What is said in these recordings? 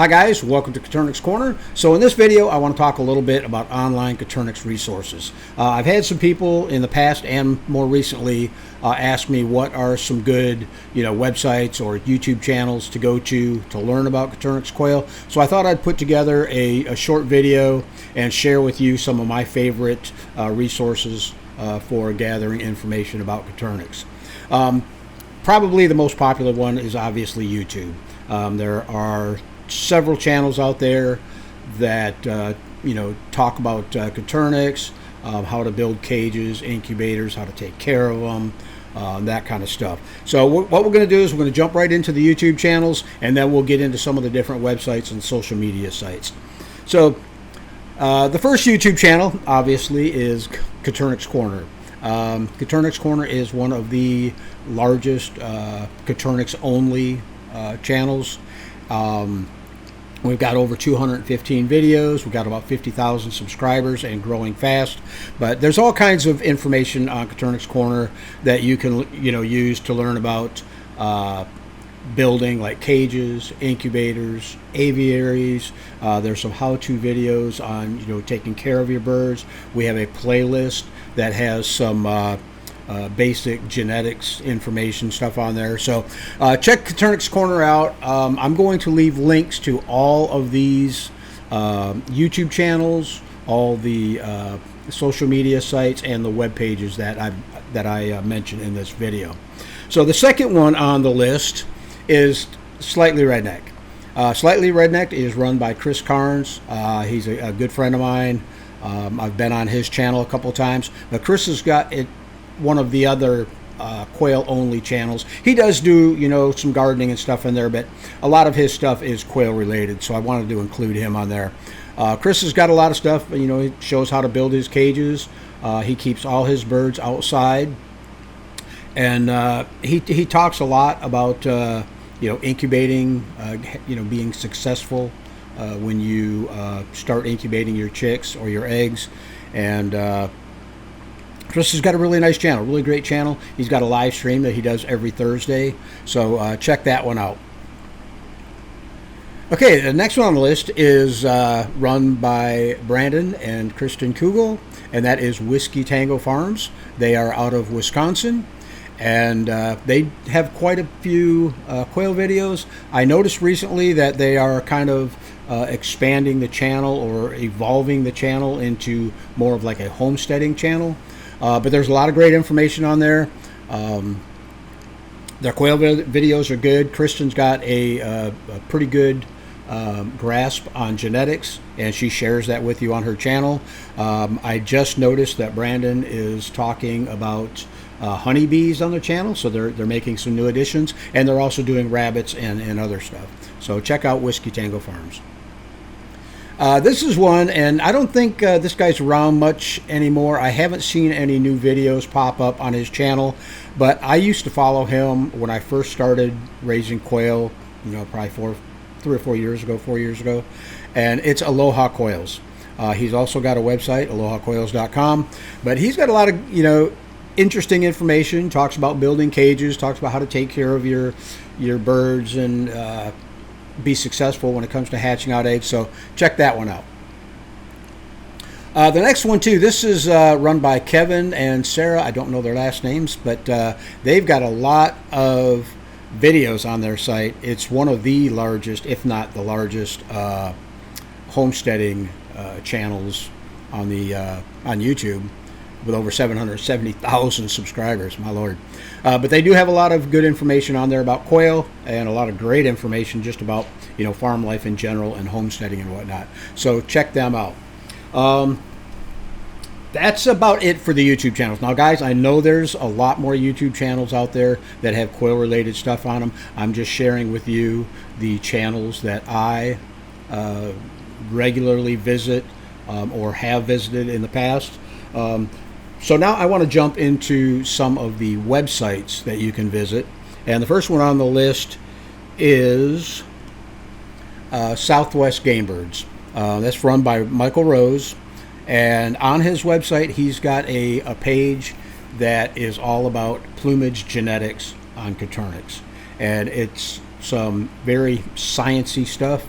Hi guys, welcome to Coturnix Corner. So in this video I want to talk a little bit about online Coturnix resources. I've had some people in the past and more recently ask me what are some good websites or YouTube channels to go to learn about Coturnix quail. So I thought I'd put together a short video and share with you some of my favorite resources for gathering information about Coturnix. Probably the most popular one is obviously YouTube. There are several channels out there that talk about Coturnix, how to build cages, incubators, how to take care of them, that kind of stuff. So what we're going to do is we're going to jump right into the YouTube channels, and then we'll get into some of the different websites and social media sites. So the first YouTube channel obviously is Coturnix Corner. Coturnix Corner is one of the largest Coturnix only channels. We've got over 215 videos. We've got about 50,000 subscribers and growing fast. But there's all kinds of information on Coturnix Corner that you can use to learn about building, like cages, incubators, aviaries. There's some how-to videos on taking care of your birds. We have a playlist that has some basic genetics information stuff on there. So check Coturnix Corner out. I'm going to leave links to all of these YouTube channels, all the social media sites, and the web pages that I mentioned in this video. So the second one on the list is Slightly Redneck. Slightly Redneck is run by Chris Carnes. He's a good friend of mine. I've been on his channel a couple times. Now Chris has got it. One of the other quail only channels. He does do some gardening and stuff in there, but a lot of his stuff is quail related, so I wanted to include him on there. Chris has got a lot of stuff. He shows how to build his cages. He keeps all his birds outside, and he talks a lot about incubating, being successful when you start incubating your chicks or your eggs. And Chris has got a really nice channel, really great channel. He's got a live stream that he does every Thursday, so check that one out. Okay, the next one on the list is run by Brandon and Kristen Kugel, and that is Whiskey Tango Farms. They are out of Wisconsin, and they have quite a few quail videos. I noticed recently that they are kind of expanding the channel or evolving the channel into more of like a homesteading channel. But there's a lot of great information on there. Their quail videos are good. Kristen's got a pretty good grasp on genetics, and she shares that with you on her channel. I just noticed that Brandon is talking about honeybees on their channel, so they're making some new additions, and they're also doing rabbits and other stuff. So check out Whiskey Tango Farms. This is one, and I don't think this guy's around much anymore. I haven't seen any new videos pop up on his channel, but I used to follow him when I first started raising quail, probably 3 or 4 years ago, 4 years ago, and it's Aloha Quails. He's also got a website, alohaquails.com, but he's got a lot of, interesting information, talks about building cages, talks about how to take care of your birds and be successful when it comes to hatching out eggs, so check that one out. The next one too, this is run by Kevin and Sarah. I don't know their last names, but they've got a lot of videos on their site. It's one of the largest, if not the largest, homesteading channels on YouTube, with over 770,000 subscribers, my lord. But they do have a lot of good information on there about quail, and a lot of great information just about farm life in general and homesteading and whatnot. So check them out. That's about it for the YouTube channels. Now guys, I know there's a lot more YouTube channels out there that have quail related stuff on them. I'm just sharing with you the channels that I regularly visit or have visited in the past. So now I want to jump into some of the websites that you can visit. And the first one on the list is Southwest Game Birds. That's run by Michael Rose. And on his website, he's got a page that is all about plumage genetics on Coturnix. And it's some very sciencey stuff.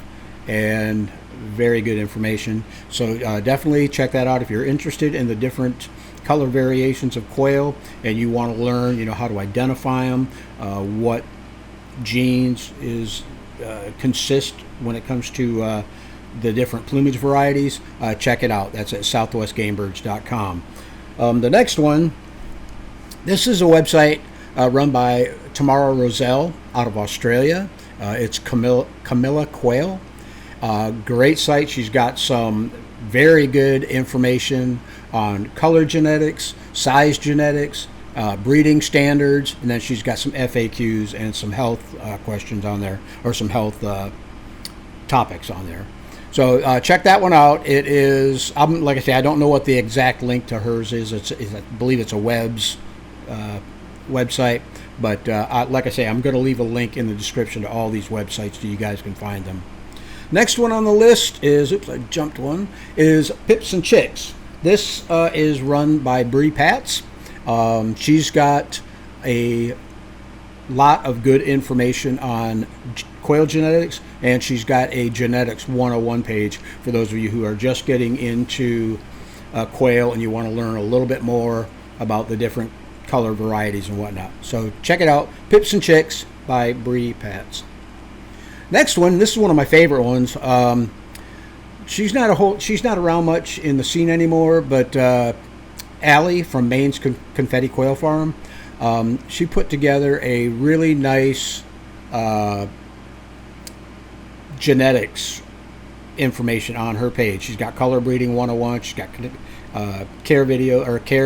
and very good information. So definitely check that out if you're interested in the different color variations of quail and you want to learn, how to identify them, what genes consist when it comes to the different plumage varieties. Check it out. That's at southwestgamebirds.com. The next one, this is a website run by Tamara Rowsell out of Australia. It's Camilla Quail. Great site. She's got some very good information on color genetics, size genetics, breeding standards, and then she's got some FAQs and some health questions on there, or some health topics on there. So check that one out. It is, like I say, I don't know what the exact link to hers is. I believe it's a website, but like I say, I'm going to leave a link in the description to all these websites so you guys can find them. Next one on the list is, I jumped one, is Pips and Chicks. This is run by Bre Patz. She's got a lot of good information on quail genetics, and she's got a genetics 101 page for those of you who are just getting into quail and you want to learn a little bit more about the different color varieties and whatnot. So check it out, Pips and Chicks by Bre Patz. Next one, this is one of my favorite ones. She's not around much in the scene anymore, but Allie from Maine's Confetti Quail Farm, she put together a really nice genetics information on her page. She's got color breeding 101. She's got care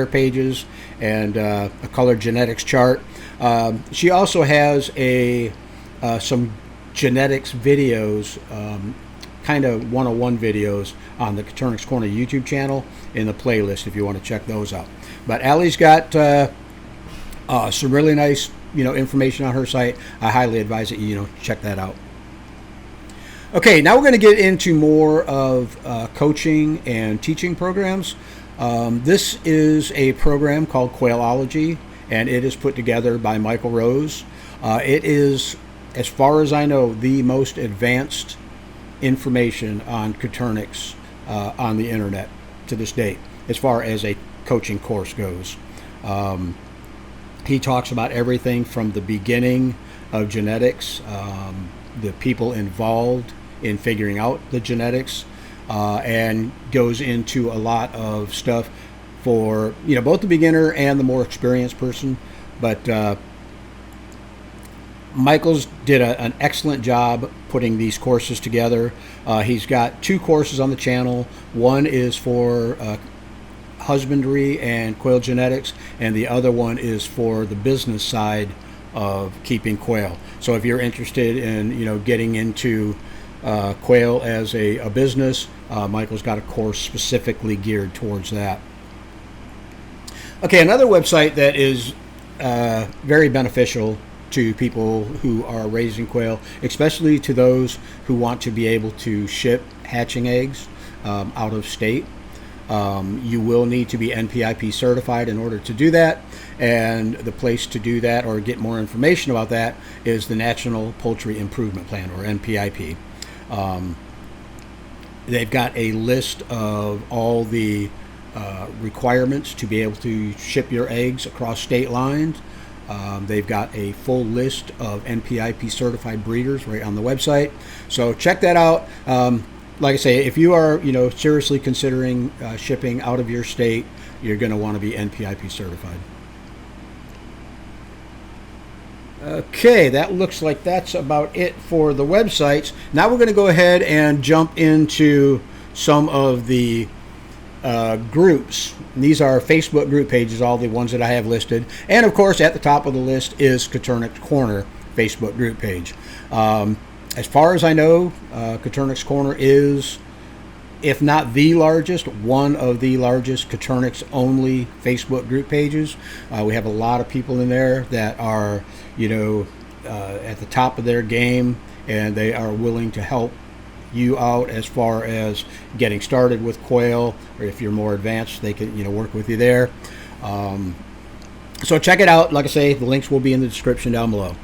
pages and a color genetics chart. She also has some genetics videos, kind of 101 videos on the Coturnix Corner YouTube channel in the playlist if you want to check those out. But Allie's got some really nice information on her site. I highly advise that you check that out. Okay, now we're going to get into more of coaching and teaching programs. This is a program called Quailology, and it is put together by Michael Rose. It is, as far as I know, the most advanced information on Coturnix on the internet to this date, as far as a coaching course goes. He talks about everything from the beginning of genetics, the people involved in figuring out the genetics, and goes into a lot of stuff for both the beginner and the more experienced person. But Michael's did an excellent job putting these courses together. He's got 2 courses on the channel. One is for husbandry and quail genetics, and the other one is for the business side of keeping quail. So if you're interested in getting into quail as a business, Michael's got a course specifically geared towards that. Okay, another website that is very beneficial to people who are raising quail, especially to those who want to be able to ship hatching eggs out of state. You will need to be NPIP certified in order to do that, and the place to do that or get more information about that is the National Poultry Improvement Plan, or NPIP. They've got a list of all the requirements to be able to ship your eggs across state lines. They've got a full list of NPIP certified breeders right on the website, so check that out. Like I say, if you are seriously considering shipping out of your state, you're going to want to be NPIP certified. Okay, that looks like that's about it for the websites. Now we're going to go ahead and jump into some of the groups. And these are Facebook group pages, all the ones that I have listed. And of course, at the top of the list is Coturnix Corner Facebook group page. As far as I know, Coturnix Corner is, if not the largest, one of the largest Coturnix only Facebook group pages. We have a lot of people in there that are, at the top of their game, and they are willing to help you out as far as getting started with quail, or if you're more advanced, they can work with you there. So check it out. Like I say, the links will be in the description down below.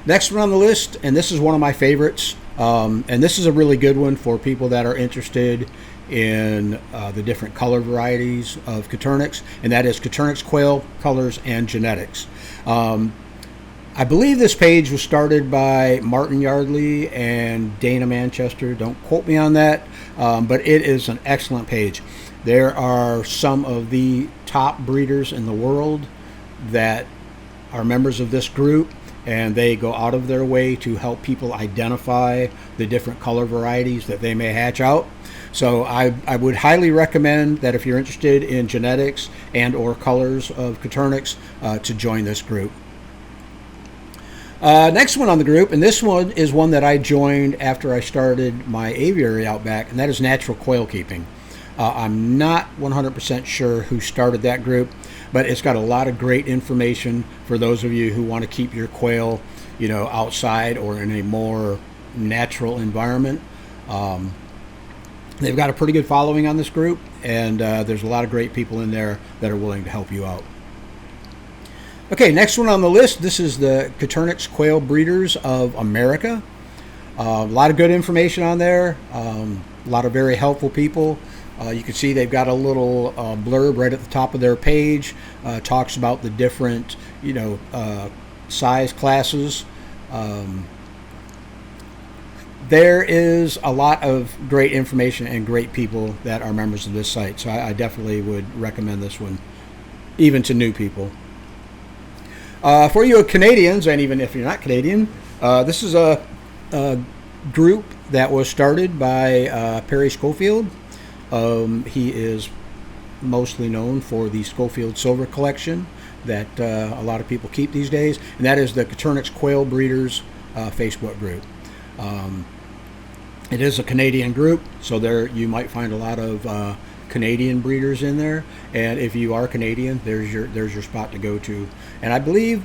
Next one on the list, and this is one of my favorites, And this is a really good one for people that are interested in the different color varieties of Coturnix, and that is Coturnix Quail Colors and Genetics. I believe this page was started by Martin Yardley and Dana Manchester. Don't quote me on that, but it is an excellent page. There are some of the top breeders in the world that are members of this group, and they go out of their way to help people identify the different color varieties that they may hatch out. So I would highly recommend that if you're interested in genetics and or colors of Coturnix, to join this group. Next one on the group, and this one is one that I joined after I started my aviary out back, and that is natural quail keeping. I'm not 100% sure who started that group, but it's got a lot of great information for those of you who want to keep your quail, outside or in a more natural environment. They've got a pretty good following on this group, and there's a lot of great people in there that are willing to help you out. Okay, next one on the list, this is the Coturnix Quail Breeders of America. A lot of good information on there, a lot of very helpful people. You can see they've got a little blurb right at the top of their page, talks about the different, size classes. There is a lot of great information and great people that are members of this site, so I definitely would recommend this one, even to new people. For you Canadians, and even if you're not Canadian, this is a group that was started by Perry Scholfeild. He is mostly known for the Scholfeild Silver Collection that a lot of people keep these days, and that is the Coturnix Quail Breeders Facebook group. It is a Canadian group, so there you might find a lot of Canadian breeders in there, and if you are Canadian, there's your spot to go to. And I believe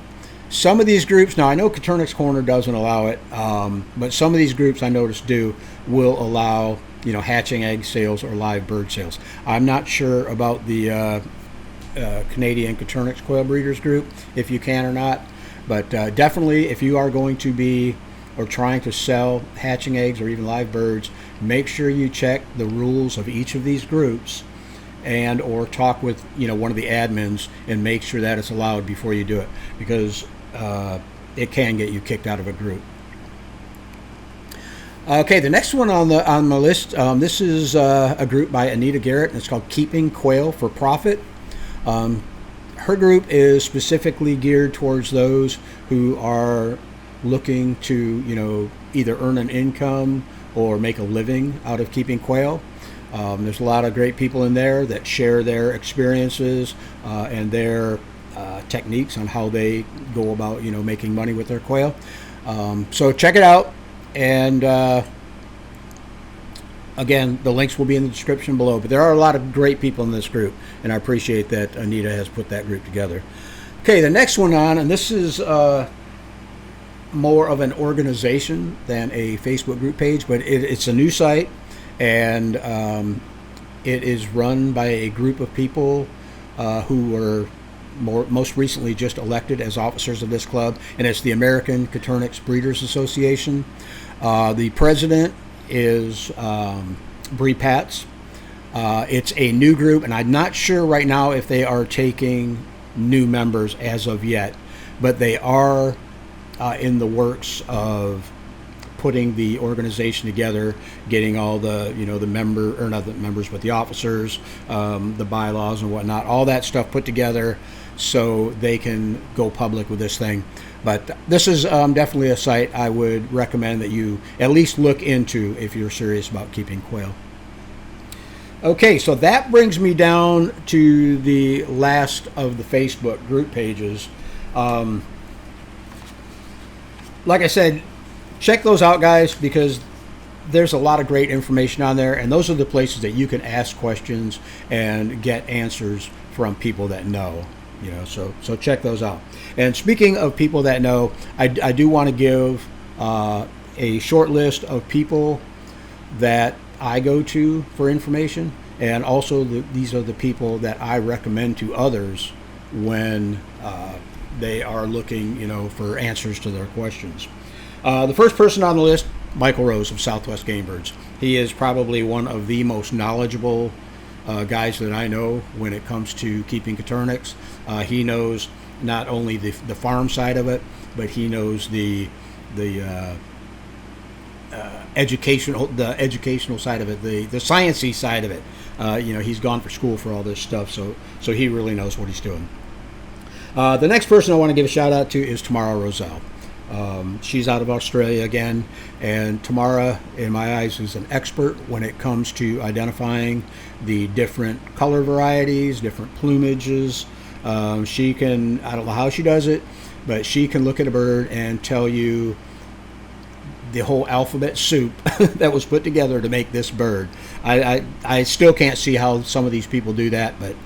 some of these groups, now I know Coturnix Corner doesn't allow it, but some of these groups I noticed will allow hatching egg sales or live bird sales. I'm not sure about the Canadian Coturnix Quail Breeders group, if you can or not, but definitely if you are going to be or trying to sell hatching eggs or even live birds, make sure you check the rules of each of these groups and or talk with one of the admins and make sure that it's allowed before you do it, because it can get you kicked out of a group. Okay, the next one on the list, this is a group by Anita Garrett, and it's called Keeping Quail for Profit. Her group is specifically geared towards those who are looking to either earn an income or make a living out of keeping quail. There's a lot of great people in there that share their experiences and their techniques on how they go about making money with their quail. So check it out, and again, the links will be in the description below, but there are a lot of great people in this group, and I appreciate that Anita has put that group together. Okay, the next one on, and this is more of an organization than a Facebook group page, but it's a new site, and it is run by a group of people who were most recently just elected as officers of this club, and it's the American Coturnix Breeders Association. The president is Bre Patz. It's a new group, and I'm not sure right now if they are taking new members as of yet, but they are in the works of putting the organization together, getting all the the member, or not the members, but the officers, the bylaws and whatnot, all that stuff put together so they can go public with this thing. But this is definitely a site I would recommend that you at least look into if you're serious about keeping quail. Okay, so that brings me down to the last of the Facebook group pages. Like I said, check those out, guys, because there's a lot of great information on there, and those are the places that you can ask questions and get answers from people that know. So check those out. And speaking of people that know, I do want to give a short list of people that I go to for information, and also these are the people that I recommend to others when they are looking, for answers to their questions. The first person on the list Michael Rose of Southwest Game Birds. He is probably one of the most knowledgeable guys that I know when it comes to keeping Coturnix. He knows not only the farm side of it, but he knows the educational side of it, the sciencey side of it. He's gone for school for all this stuff, so he really knows what he's doing. The next person I want to give a shout out to is Tamara Rowsell. She's out of Australia again, and Tamara, in my eyes, is an expert when it comes to identifying the different color varieties, different plumages. She can, I don't know how she does it, but she can look at a bird and tell you the whole alphabet soup that was put together to make this bird. I still can't see how some of these people do that, but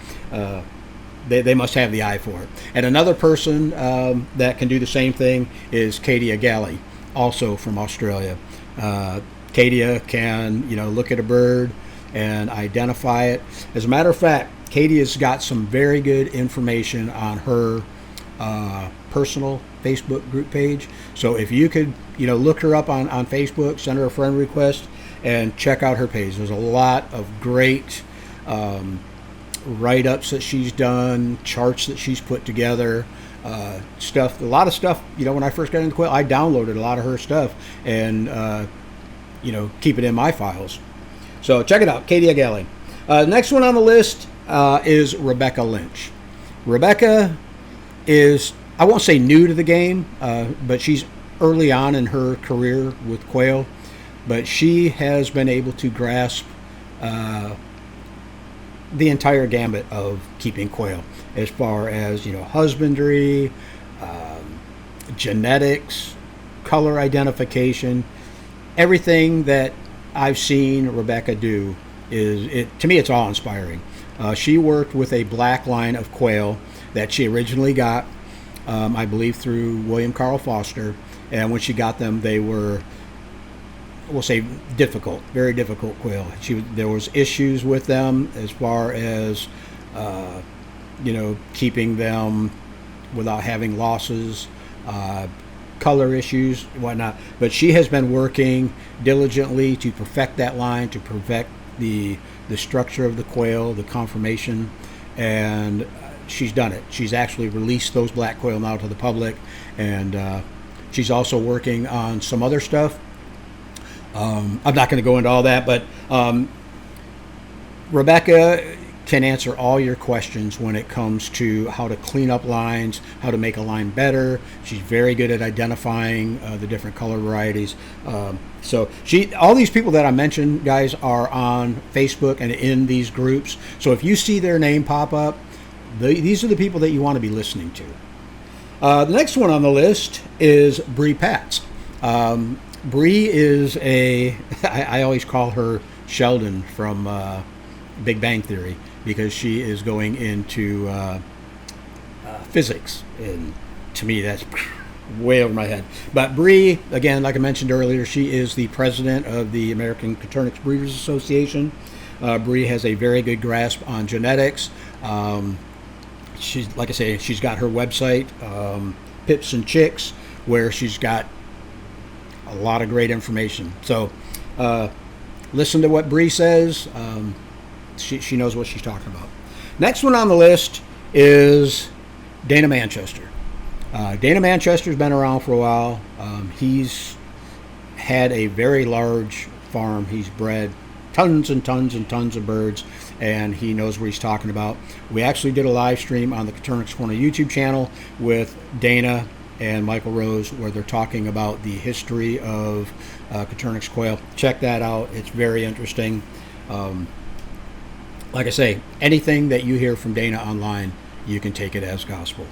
they must have the eye for it. And another person that can do the same thing is Katya Galley, also from Australia. Katya can, look at a bird and identify it. As a matter of fact, Katya's got some very good information on her personal Facebook group page. So if you could, look her up on Facebook, send her a friend request, and check out her page. There's a lot of great write-ups that she's done, charts that she's put together, stuff. A lot of stuff. When I first got into Quail, I downloaded a lot of her stuff and keep it in my files. So check it out, Katya Galley. Next one on the list is Rebecca Lynch. Rebecca is, I won't say new to the game, but she's early on in her career with Quail, but she has been able to grasp the entire gambit of keeping quail, as far as husbandry, genetics, color identification. Everything that I've seen Rebecca do to me it's awe-inspiring. She worked with a black line of quail that she originally got, I believe, through William Carl Foster, and when she got them, they were, we'll say, difficult, very difficult quail. There was issues with them as far as keeping them without having losses, color issues, whatnot. But she has been working diligently to perfect that line, to perfect the structure of the quail, the conformation, and she's done it. She's actually released those black quail now to the public, and she's also working on some other stuff. I'm not going to go into all that, but Rebecca can answer all your questions when it comes to how to clean up lines, how to make a line better. She's very good at identifying the different color varieties. So all these people that I mentioned, guys, are on Facebook and in these groups. So if you see their name pop up, these are the people that you want to be listening to. The next one on the list is Bre Patz. Bre is I always call her Sheldon from Big Bang Theory, because she is going into physics, and to me that's way over my head. But Bre, again, like I mentioned earlier, she is the president of the American Coturnix Breeders Association. Bre has a very good grasp on genetics. She's, like I say, she's got her website, Pips and Chicks, where she's got a lot of great information. So listen to what Bre says. She knows what she's talking about. Next one on the list is Dana Manchester. Dana Manchester's been around for a while. He's had a very large farm. He's bred tons and tons and tons of birds, and he knows what he's talking about. We actually did a live stream on the Coturnix Corner YouTube channel with Dana and Michael Rose, where they're talking about the history of Coturnix quail. Check that out. It's very interesting. Like I say, anything that you hear from Dana online, you can take it as gospel.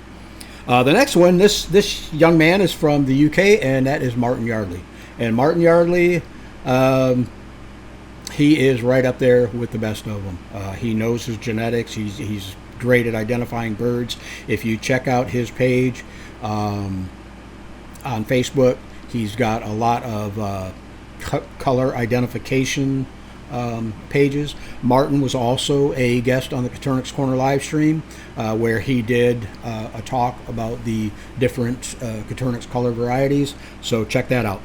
The next one, this young man is from the UK, and that is Martin Yardley. And Martin Yardley, he is right up there with the best of them. He knows his genetics. He's great at identifying birds. If you check out his page on Facebook, he's got a lot of color identification pages. Martin was also a guest on the Coturnix Corner live stream, where he did a talk about the different Coturnix color varieties. So check that out.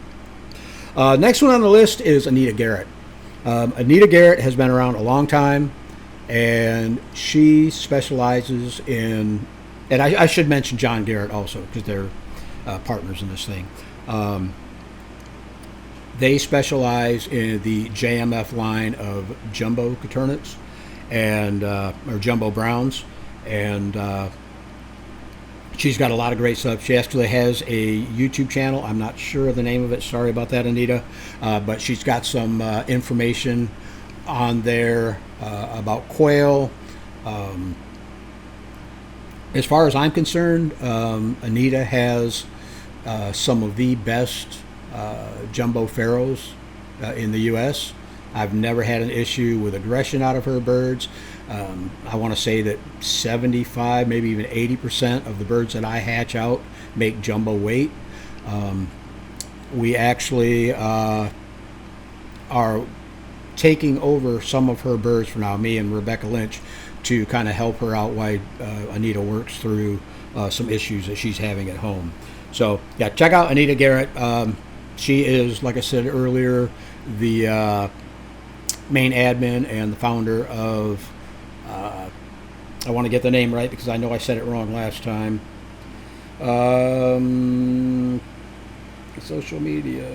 Next one on the list is Anita Garrett. Anita Garrett has been around a long time, and she specializes in, and I should mention John Garrett also, because they're partners in this thing. They specialize in the JMF line of jumbo Coturnix and or jumbo browns, and she's got a lot of great stuff. She actually has a YouTube channel. I'm not sure of the name of it. Sorry about that, Anita. But she's got some information on there about quail. As far as I'm concerned, Anita has some of the best jumbo pharaohs in the U.S. I've never had an issue with aggression out of her birds. I want to say that 75, maybe even 80% of the birds that I hatch out make jumbo weight. We actually are taking over some of her birds for now, me and Rebecca Lynch, to kind of help her out while Anita works through some issues that she's having at home. So, yeah, check out Anita Garrett. She is, like I said earlier, the main admin and the founder of, I want to get the name right because I know I said it wrong last time, social media,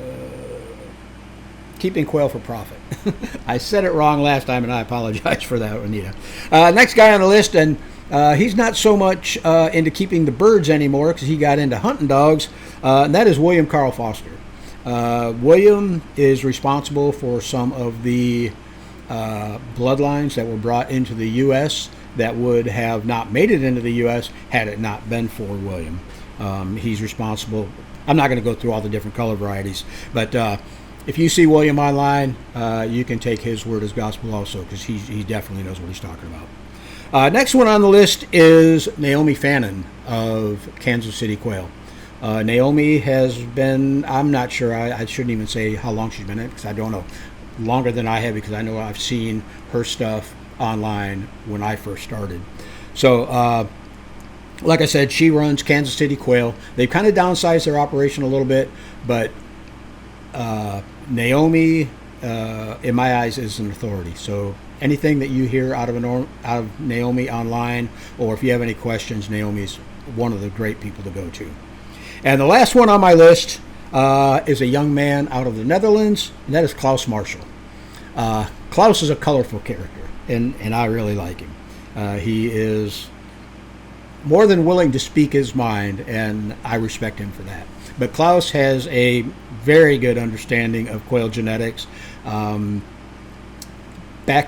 Keeping Quail for Profit. I said it wrong last time, and I apologize for that, Anita. Next guy on the list, and he's not so much into keeping the birds anymore because he got into hunting dogs, and that is William Carl Foster. William is responsible for some of the bloodlines that were brought into the U.S. that would have not made it into the U.S. had it not been for William. He's responsible. I'm not going to go through all the different color varieties, but if you see William online, you can take his word as gospel also, because he definitely knows what he's talking about. Next one on the list is Naomi Fannin of Kansas City Quail. Naomi has been, I'm not sure, I shouldn't even say how long she's been in it, because I don't know, longer than I have, because I know I've seen her stuff online when I first started. So, like I said, she runs Kansas City Quail. They've kind of downsized their operation a little bit, but Naomi, in my eyes, is an authority. So anything that you hear out of Naomi online, or if you have any questions, Naomi's one of the great people to go to. And the last one on my list is a young man out of the Netherlands, and that is Klaus Marshall. Klaus is a colorful character, and I really like him. He is more than willing to speak his mind, and I respect him for that. But Klaus has a very good understanding of quail genetics. Back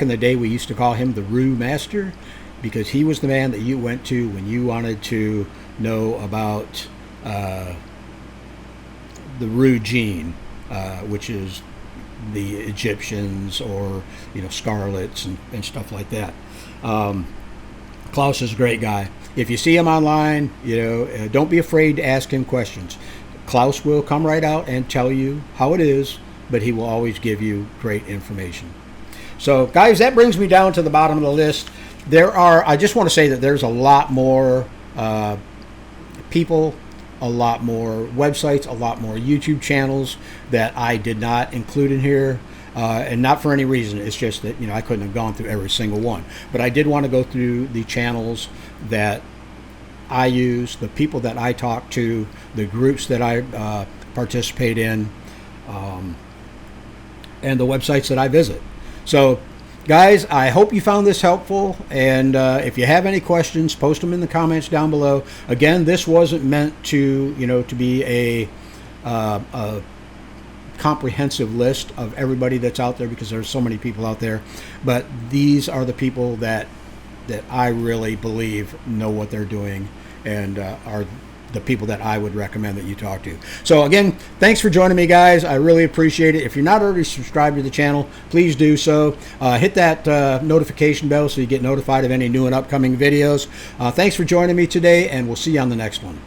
in the day, we used to call him the Roo Master, because he was the man that you went to when you wanted to know about the Roo gene, which is the Egyptians, or scarlets and stuff like that. Klaus is a great guy. If you see him online, don't be afraid to ask him questions. Klaus will come right out and tell you how it is, but he will always give you great information. So, guys, that brings me down to the bottom of the list. I just want to say that there's a lot more people, a lot more websites, a lot more YouTube channels that I did not include in here, and not for any reason. It's just that I couldn't have gone through every single one. But I did want to go through the channels that I use, the people that I talk to, the groups that I participate in, and the websites that I visit. So, guys, I hope you found this helpful, and if you have any questions, post them in the comments down below. Again, this wasn't meant to to be a comprehensive list of everybody that's out there, because there's so many people out there, but these are the people that I really believe know what they're doing, and are the people that I would recommend that you talk to. So again, thanks for joining me, guys. I really appreciate it. If you're not already subscribed to the channel, please do so. Hit that notification bell so you get notified of any new and upcoming videos. Thanks for joining me today, and we'll see you on the next one.